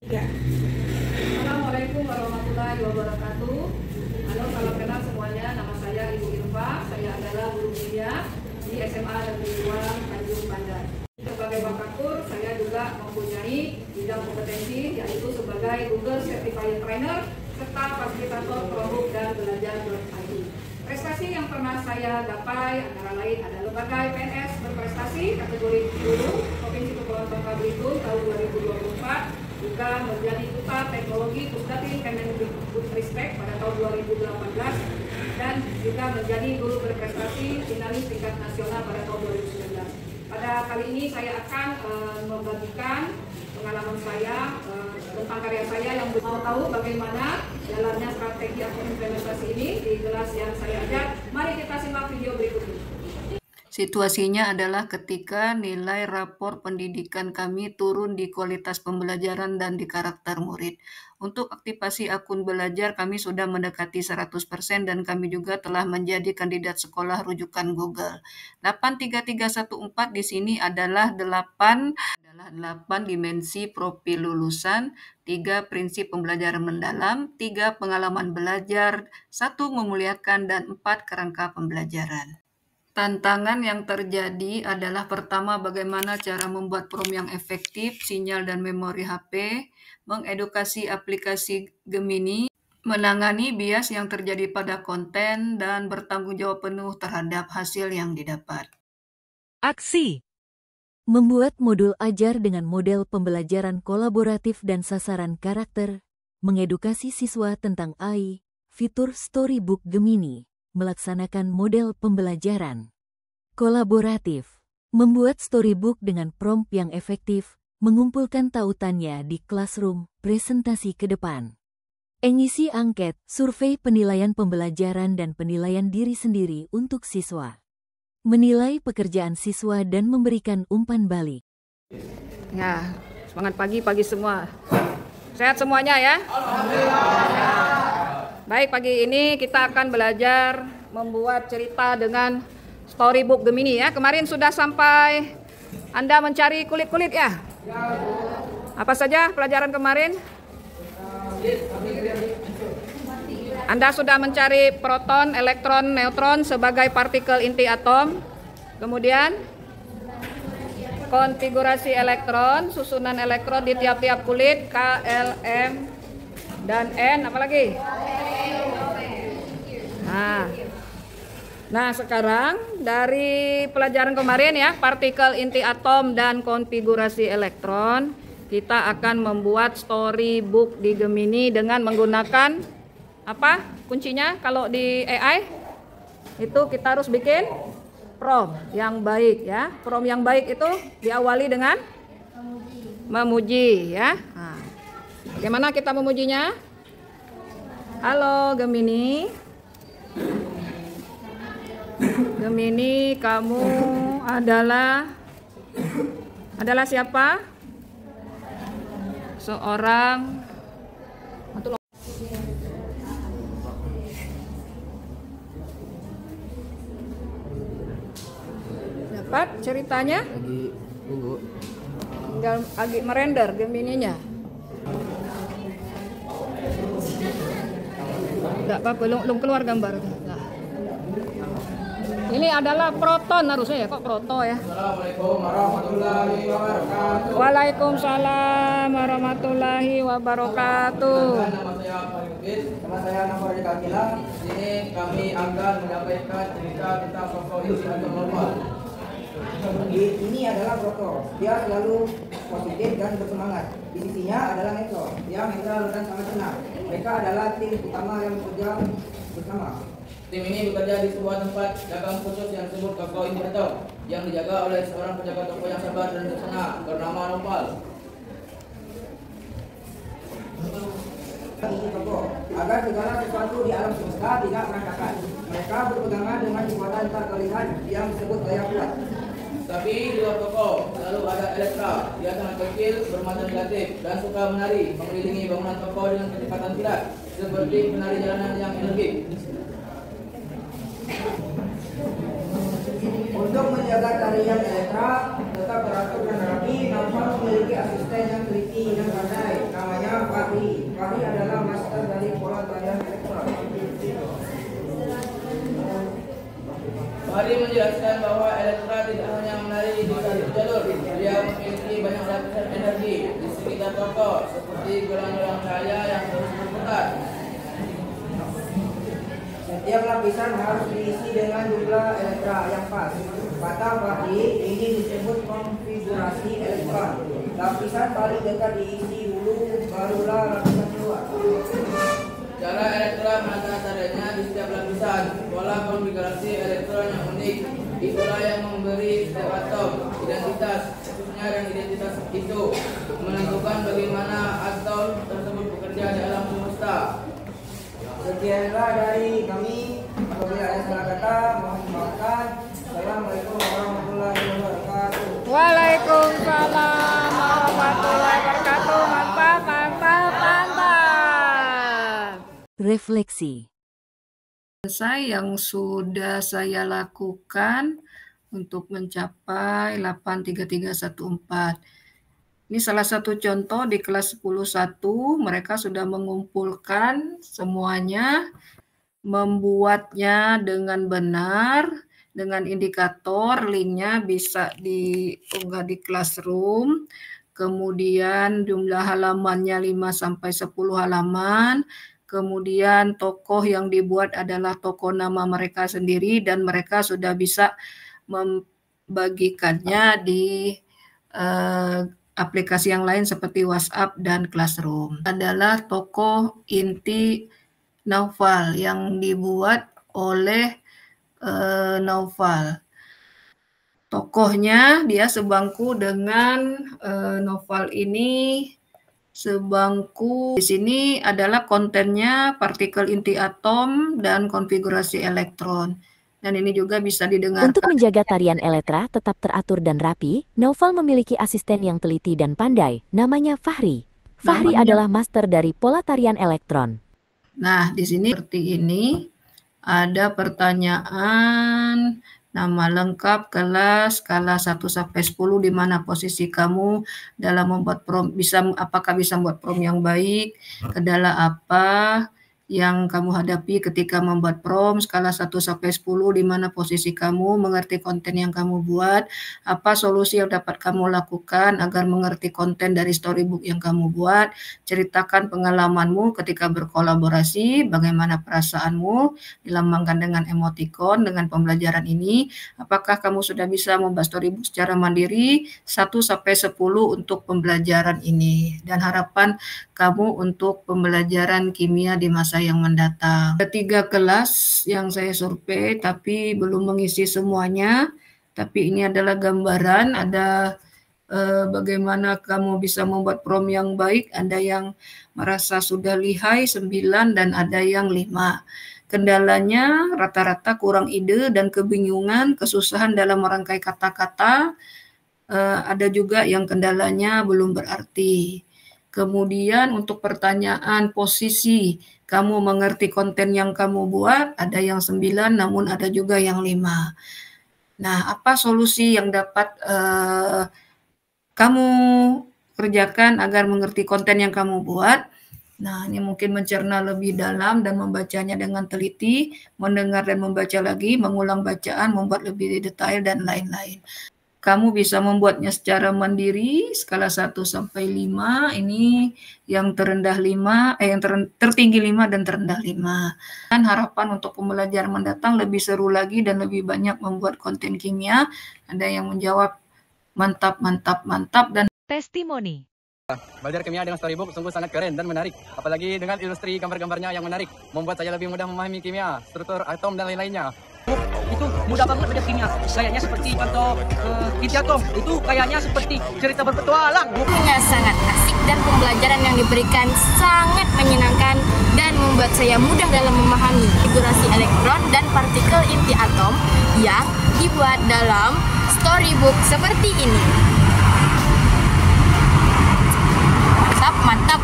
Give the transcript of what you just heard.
Ya. Assalamualaikum warahmatullahi wabarakatuh. Halo, salam kenal semuanya. Nama saya Ibu Irfa. Saya adalah guru kimia di SMA Negeri 2 Tanjung Pandan. Sebagai bakatur, saya juga mempunyai bidang kompetensi yaitu sebagai Google Certified Trainer serta fasilitator Chromebook dan belajar.id. Prestasi yang pernah saya gapai antara lain adalah lembaga PNS berprestasi kategori 10 Provinsi Kepulauan Bangka Belitung tahun 2024, juga menjadi duta teknologi Pusdatin Kemendikbudristek pada tahun 2018 dan juga menjadi guru berprestasi finalis tingkat nasional pada tahun 2019. Pada kali ini saya akan membagikan pengalaman saya tentang karya saya. Yang mau tahu bagaimana jalannya strategi atau implementasi ini di kelas yang saya ajar, mari kita simak video berikut ini. Situasinya adalah ketika nilai rapor pendidikan kami turun di kualitas pembelajaran dan di karakter murid. Untuk aktivasi akun belajar kami sudah mendekati 100% dan kami juga telah menjadi kandidat sekolah rujukan Google. 83314 di sini adalah 8 dimensi profil lulusan, 3 prinsip pembelajaran mendalam, 3 pengalaman belajar, 1 memuliakan, dan 4 kerangka pembelajaran. Tantangan yang terjadi adalah pertama bagaimana cara membuat prom yang efektif, sinyal dan memori HP, mengedukasi aplikasi Gemini, menangani bias yang terjadi pada konten, dan bertanggung jawab penuh terhadap hasil yang didapat. Aksi. Membuat modul ajar dengan model pembelajaran kolaboratif dan sasaran karakter, mengedukasi siswa tentang AI, fitur Storybook Gemini, melaksanakan model pembelajaran kolaboratif, membuat storybook dengan prompt yang efektif, mengumpulkan tautannya di classroom, presentasi ke depan. Mengisi angket, survei penilaian pembelajaran dan penilaian diri sendiri untuk siswa. Menilai pekerjaan siswa dan memberikan umpan balik. Ya, semangat pagi semua. Sehat semuanya ya? Alhamdulillah. Baik, pagi ini kita akan belajar membuat cerita dengan Storybook Gemini ya. Kemarin sudah sampai Anda mencari kulit-kulit ya? Apa saja pelajaran kemarin? Anda sudah mencari proton, elektron, neutron sebagai partikel inti atom. Kemudian konfigurasi elektron, susunan elektron di tiap-tiap kulit, K, L, M, dan N. Apalagi? Nah, sekarang dari pelajaran kemarin ya, partikel inti atom dan konfigurasi elektron, kita akan membuat storybook di Gemini dengan menggunakan apa? Kuncinya kalau di AI itu kita harus bikin prompt yang baik ya. Prompt yang baik itu diawali dengan memuji ya. Nah, bagaimana kita memujinya? Halo Gemini. Gemini, kamu adalah siapa? Seorang dapat ceritanya? Tinggal lagi merender Gemininya. Enggak apa-apa, belum keluar gambar. Nah. Ini adalah proton harusnya ya, kok proto ya? Assalamualaikum warahmatullahi wabarakatuh. Waalaikumsalam warahmatullahi wabarakatuh. Nama saya Farid Mukid. Nama saya Nafari Kakila. Di sini kami akan menyampaikan cerita tentang sosok inti atom normal. Ini adalah proton. Dia selalu positif dan bersemangat. Di sisinya adalah neutron. Dia netral dan sangat tenang. Mereka adalah tim utama yang bekerja bersama. Tim ini bekerja di sebuah tempat dagang khusus yang disebut toko inverter yang dijaga oleh seorang penjaga toko yang sabar dan bijaksana bernama Nopal. Agar segala sesuatu di alam semesta tidak berantakan. Mereka berpegangan dengan kekuatan tak terlihat yang disebut daya kuat. Tapi di luar toko selalu ada Elektra. Dia sangat kecil, bermata negatif dan suka menari, mengelilingi bangunan toko dengan kecepatan kilat seperti penari jalanan yang energik. Untuk menjaga tarian Elektra tetap teratur dan rapi, Nopal memiliki asisten yang teliti dan pandai. Namanya menjelaskan bahwa elektron tidak hanya menari di satu jalur, dia memiliki banyak lapisan energi di sekitar tokoh, seperti gelang-gelang cahaya yang terus berputar. Setiap lapisan harus diisi dengan jumlah elektra yang pas. Kata Fahri, ini disebut konfigurasi elektron. Lapisan paling dekat diisi dulu, barulah lapisan keluar. Cara elektron menata-tatanya di setiap lapisan. Pola konfigurasi elektron yang unik, itulah yang memberi setiap atom identitas, khususnya yang identitas itu menentukan bagaimana atom tersebut bekerja di alam semesta. Sekianlah dari kami. Apabila ada salah kata, mohon dimaafkan. Assalamualaikum warahmatullahi wabarakatuh. Waalaikumsalam warahmatullahi wabarakatuh. Mantap, mantap, mantap. Refleksi. Yang sudah saya lakukan untuk mencapai 83314. Ini salah satu contoh di kelas 10.1, mereka sudah mengumpulkan semuanya, membuatnya dengan benar, dengan indikator, linknya bisa diunggah di Classroom, kemudian jumlah halamannya 5-10 halaman, kemudian tokoh yang dibuat adalah tokoh nama mereka sendiri, dan mereka sudah bisa membagikannya di aplikasi yang lain seperti WhatsApp dan Classroom. Adalah tokoh inti Naufal yang dibuat oleh Naufal. Tokohnya dia sebangku dengan Naufal ini, sebangku. Di sini adalah kontennya partikel inti atom dan konfigurasi elektron. Dan ini juga bisa didengarkan. Untuk menjaga tarian Elektra tetap teratur dan rapi, Naufal memiliki asisten yang teliti dan pandai, namanya Fahri. Fahri adalah master dari pola tarian elektron. Nah, di sini seperti ini ada pertanyaan, nama lengkap, kelas, skala 1-10, di mana posisi kamu dalam membuat prom, apakah bisa membuat prom yang baik, kendala apa yang kamu hadapi ketika membuat prom, skala 1-10, di mana posisi kamu, mengerti konten yang kamu buat, apa solusi yang dapat kamu lakukan agar mengerti konten dari storybook yang kamu buat, ceritakan pengalamanmu ketika berkolaborasi, bagaimana perasaanmu, dilambangkan dengan emoticon, dengan pembelajaran ini, apakah kamu sudah bisa membuat storybook secara mandiri, 1-10 untuk pembelajaran ini, dan harapan kamu untuk pembelajaran kimia di masa yang mendatang. Ada 3 kelas yang saya survei tapi belum mengisi semuanya, tapi ini adalah gambaran, ada bagaimana kamu bisa membuat prom yang baik, ada yang merasa sudah lihai 9 dan ada yang 5. Kendalanya rata-rata kurang ide dan kebingungan, kesusahan dalam merangkai kata-kata, ada juga yang kendalanya belum berarti. Kemudian untuk pertanyaan posisi, kamu mengerti konten yang kamu buat, ada yang 9 namun ada juga yang 5. Nah, apa solusi yang dapat kamu kerjakan agar mengerti konten yang kamu buat? Nah, ini mungkin mencerna lebih dalam dan membacanya dengan teliti, mendengar dan membaca lagi, mengulang bacaan, membuat lebih detail dan lain-lain. Kamu bisa membuatnya secara mandiri, skala 1-5, ini yang terendah 5, yang tertinggi 5 dan terendah 5. Dan harapan untuk pembelajaran mendatang lebih seru lagi dan lebih banyak membuat konten kimia. Ada yang menjawab mantap, mantap, mantap, dan Testimoni. Belajar kimia dengan storybook sungguh sangat keren dan menarik. Apalagi dengan ilustri gambar-gambarnya yang menarik, membuat saya lebih mudah memahami kimia, struktur atom dan lain-lainnya. Itu mudah banget belajar kimia. Kayaknya seperti contoh inti atom. Itu kayaknya seperti cerita berpetualang. Bukunya sangat asik dan pembelajaran yang diberikan sangat menyenangkan dan membuat saya mudah dalam memahami konfigurasi elektron dan partikel inti atom yang dibuat dalam storybook seperti ini. Mantap, mantap,